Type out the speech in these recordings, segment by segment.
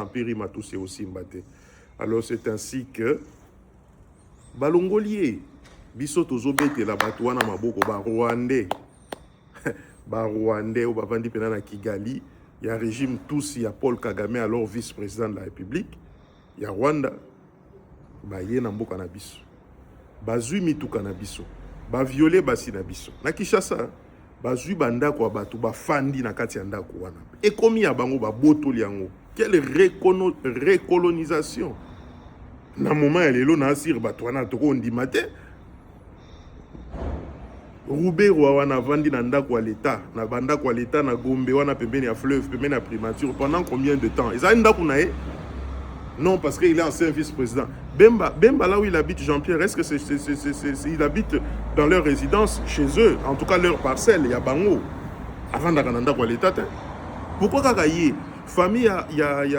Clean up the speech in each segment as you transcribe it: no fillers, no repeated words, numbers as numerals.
Empire Matousse aussi Mbate. Alors c'est ainsi que Balongolier, biso tozobete la batouana maboko ba Rwandais. Ba Rwandais ou bavandi pena na Kigali, il y a un régime tous, il y a Paul Kagame alors vice-président de la République, il y a Rwanda, ba ye na mboka na biso. Bazui mituka na biso. Ba violer basi na biso. Na Kinshasa, bazui bandako abatu ba fandi na kati ya ndako wana. Ekomi ya bango ba botoli yango. Quelle récolonisation. Na moment ya lelo na asir batu wana toko ndimate. Roubero wana vandi na ndako wa l'État, na bandako wa l'État na Gombe wana pembeni ya fleuve, pembeni ya primature pendant combien de temps? Ils ont ndako na ye? Non, parce qu'il est ancien vice-président. Bemba, là où il habite, Jean-Pierre, est-ce que il habite dans leur résidence, chez eux, en tout cas leur parcelle, il y a Bango, avant d'Akananda quoi l'État. Pourquoi Kakaye, famille, il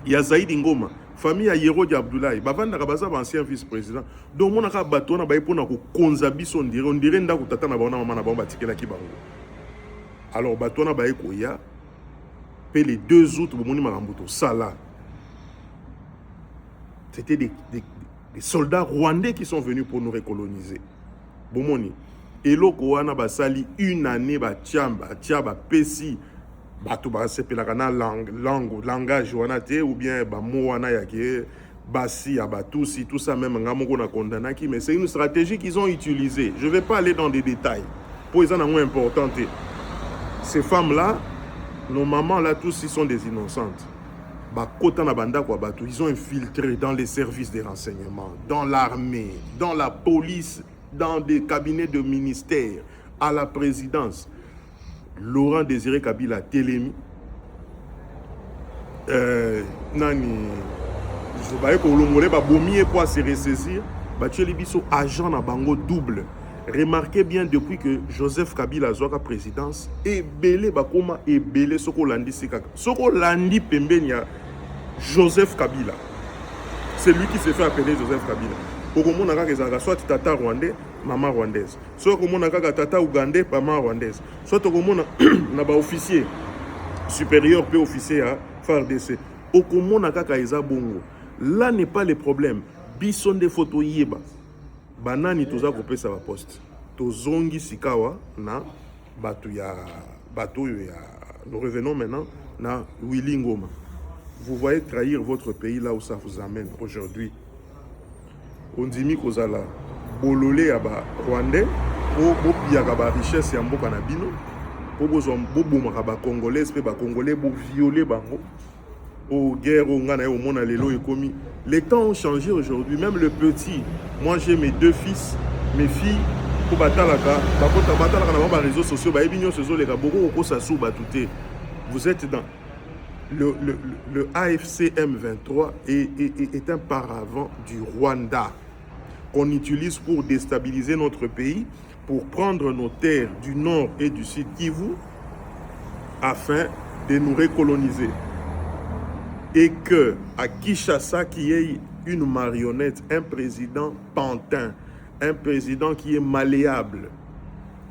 y a Zaïd Ngoma, famille, il y a Yerodi Abdoulaye, Bavanda Kabaza, ancien vice-président. Donc, on a un bateau, on a un konzabi, on dirait, on tata na bana maman na bamba tikela ki bango. Alors, bateau na bae koya, pe les 2 août, bomoni marambuto, sala. C'était des soldats rwandais qui sont venus pour nous recoloniser. Bomoni. Et loko wana basali une année ba tiamba, tiaba pesi, batu ba sepelaka na langage wana te ou bien ba mo wana yake basi abatusi tout ça même ngamoko na kondanaki, mais c'est une stratégie qu'ils ont utilisée. Je vais pas aller dans des détails. Pour les gens importants. Ces femmes là, nos mamans là tous ils sont des innocentes. Ils ont infiltré dans les services des renseignements, dans l'armée, dans la police, dans des cabinets de ministères, à la présidence. Laurent Désiré Kabila Télémi, Nani, je vais pour se ressaisir, agent na bango double. Remarquez bien depuis que Joseph Kabila a la présidence, et belé bakoma et belé soko landi sikaka. Soko landi pembenia Joseph Kabila. C'est lui qui s'est fait appeler Joseph Kabila. Okomo nakaka soit tata rwandais, maman rwandaise. Soit okomo nakaka tata ougandais, maman rwandaise. Soit okomo na ba officier supérieur peu officier à FARDC. Okomo nakaka eza bongo. Là n'est pas le problème. Bison de photos yeba. Banani toza kopesa ba poste. Tozongi sikawa na batu ya. Nous revenons maintenant na Willy Ngoma. Vous voyez trahir votre pays là où ça vous amène aujourd'hui. On dit Mikozala, bololé à ba Rwandais, pour biaka ba richesse ya mboka na bino, pour bobomaka ba Congolais, pe ba Congolais bo violer bango. Au guerre au ngana au monde lelo ekomi. Les temps ont changé aujourd'hui, même le petit. Moi j'ai mes 2 fils, mes filles pour batalaka, batalaka na ba réseaux sociaux, ba ebinyo sozo les boko ko sa sou batouté. Vous êtes dans le AFC M23 est un paravent du Rwanda qu'on utilise pour déstabiliser notre pays, pour prendre nos terres du nord et du sud Kivu afin de nous recoloniser. Et que à Kinshasa, qui est une marionnette, un président pantin, un président qui est malléable,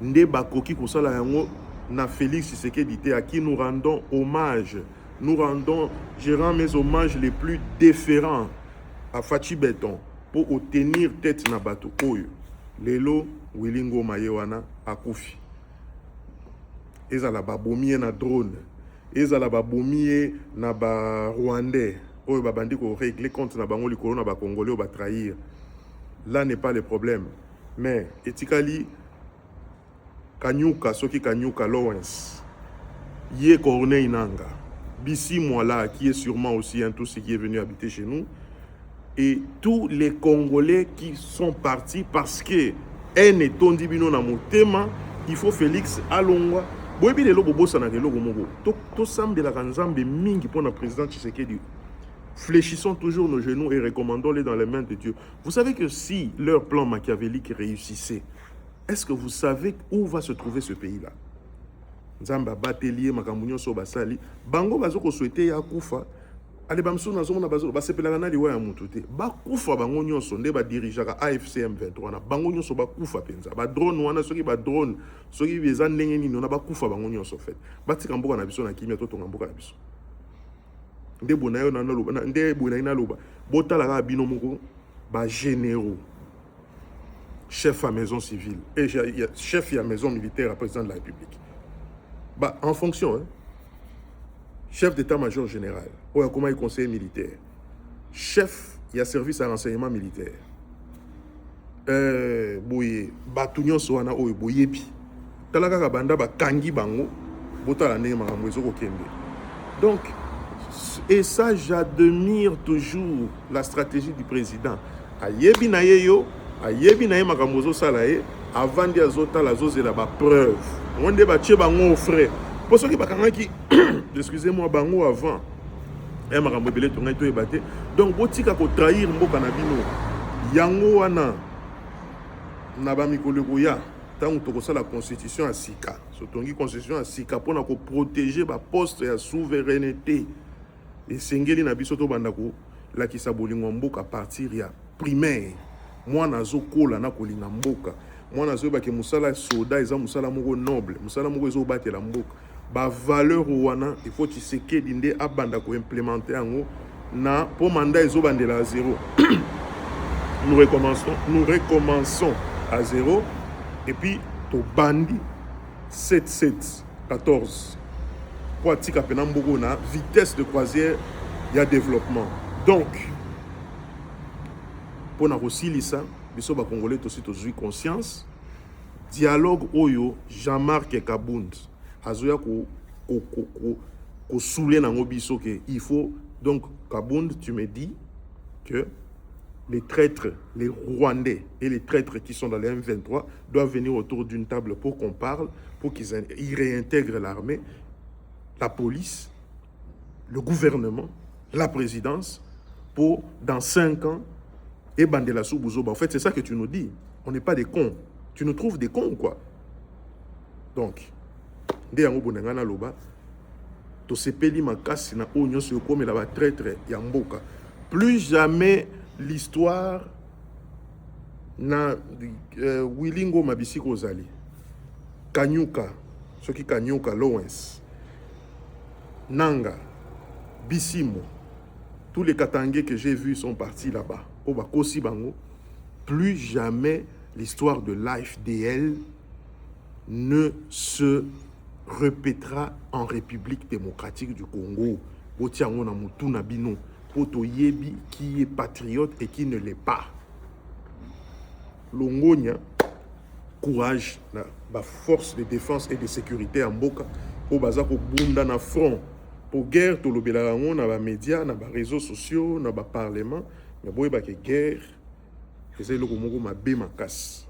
Ndebakoki Kosala Yango na Félix Tshisekedi à qui nous rendons hommage. Je rends mes hommages les plus déférents à Fachi Beton pour obtenir tête na bato oyo. Lelo Willy Ngoma yewana akufi. Ezala babomie na drone. Ezala babomie na ba Rwandais. Oyo babandi ko régler compte na bango likolo na ba Congolais ba trahir. Là n'est pas le problème. Mais etikali Kanyuka soki Kanyuka Lawrence. Yé Corneille Nanga. Bissi Mwala, qui est sûrement aussi un tout ce qui est venu habiter chez nous, et tous les Congolais qui sont partis parce que il faut Félix Alongwa. Fléchissons toujours nos genoux et recommandons-les dans les mains de Dieu. Vous savez que si leur plan machiavélique réussissait, est-ce que vous savez où va se trouver ce pays-là? Nzamba batelier makamunyo so basali bango bazoko souhaiter ya kufa ale bamso nazo na bazo basepelaka na liwa ya mutu te bakufa bango nyonso nde ba dirigeaka AFC M23 na bango nyonso bakufa penza ba drone wana soki ba drone soki beza ndenge nini na bakufa bango nyonso fait batika mboka na biso na kimia to tonga mboka na biso. nde bonayo na loba nde bonayo na loba botala ka bino moko ba généraux chef à maison civile et chef à maison militaire à président de la République bah en fonction hein? Chef d'état-major général ou comment il conseiller militaire chef il y a service à renseignement militaire boye batunyo soana oyo boyebi talaka ka banda ba kangi bango botala ndenge makambo ezoko kende donc et ça j'admire toujours la stratégie du président ayebi na yeyo ayebi na ye makambo zo sala ye avant de azota la zozela ba preuve onde ba tie bango frère pour ceux qui bakangaki excusez-moi bango avant et makambo belé to ngai to ebate donc botika ko trahir mboka na bino yango wana na ba mikolo koya tant que la constitution à sika surtout la constitution à sika pour protéger ba poste ya souveraineté et sengeli na biso to bandako la ki sabolingo mboka à partir ya primaire moi nazo kola na kolinga mboka moi nazo ba ke musala soda eza musala moko noble musala moko ezo batela mboka ba valeur wana il faut tiseke dinde abanda ko implémenter yango na pour mandat ezo bandela à zéro nous recommençons à zéro et puis to bandi 7-7 14 pour atika penambogo na vitesse de croisière il y a développement donc pour na kosilisa biso ba congolais aussi tozui conscience dialogue oyo Jean-Marc Kabund azoya ko souler nango biso que il faut donc Kabund tu me dis que les traîtres, les Rwandais et les traîtres qui sont dans les M23 doivent venir autour d'une table pour qu'on parle, pour qu'ils réintègrent l'armée, la police, le gouvernement, la présidence, pour dans 5 ans, et Bandela Soubouzoba. En fait, c'est ça que tu nous dis. On n'est pas des cons. Tu nous trouves des cons ou quoi? Donc, Ndeyango Bonangana Loba, to sepeli makasi na onyo se comme la traître yamboka. Plus jamais l'histoire na Wilingo Mabisiko Zali Kanyuka Soki Kanyuka Lawrence Nanga Bissimo tous les Katangais que j'ai vus sont partis là-bas au Bakosi Bango. Plus jamais l'histoire de l'AFDL ne se répétera en République démocratique du Congo. Botiango na mutu na bino poto yebi qui est patriote et qui ne l'est pas. Longonia, courage, la force de défense et de sécurité en Boka, au bazar au bunda na front, pour guerre, tout le bélarango, na ba médias, na ba réseaux sociaux, na ba parlement, na boye ba ke guerre, c'est le komongo ma bé ma casse.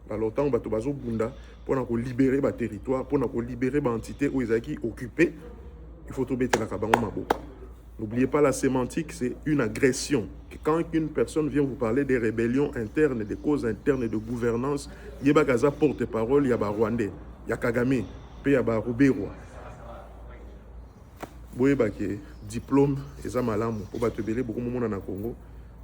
Alors tant ba to bazo bunda pour na ko libérer ba territoire, pour na ko libérer ba entité où ils ont occupé, il faut to bete la kabango ma boka. N'oubliez pas la sémantique, c'est une agression. Quand une personne vient vous parler des rébellions internes, des causes internes de gouvernance, il y a Gaza porte-parole, il y a Rwandais, il y a Kagame, puis il y a Roubéroi. Vous voyez que diplôme, ils ont malamu, pour te béler beaucoup de monde dans le Congo.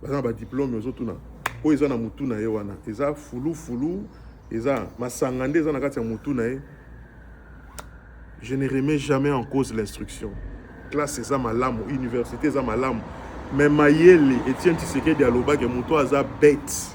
Ils ont un diplôme, ils ont un ils ont un mutuna, ils ont foulou, ils ont masangande, ils ont un mutuna. Je ne remets jamais en cause l'instruction. Classe eza malamu, université eza malamu. Mais Mayele, Etienne Tshisekedi aloba ke muto aza bête.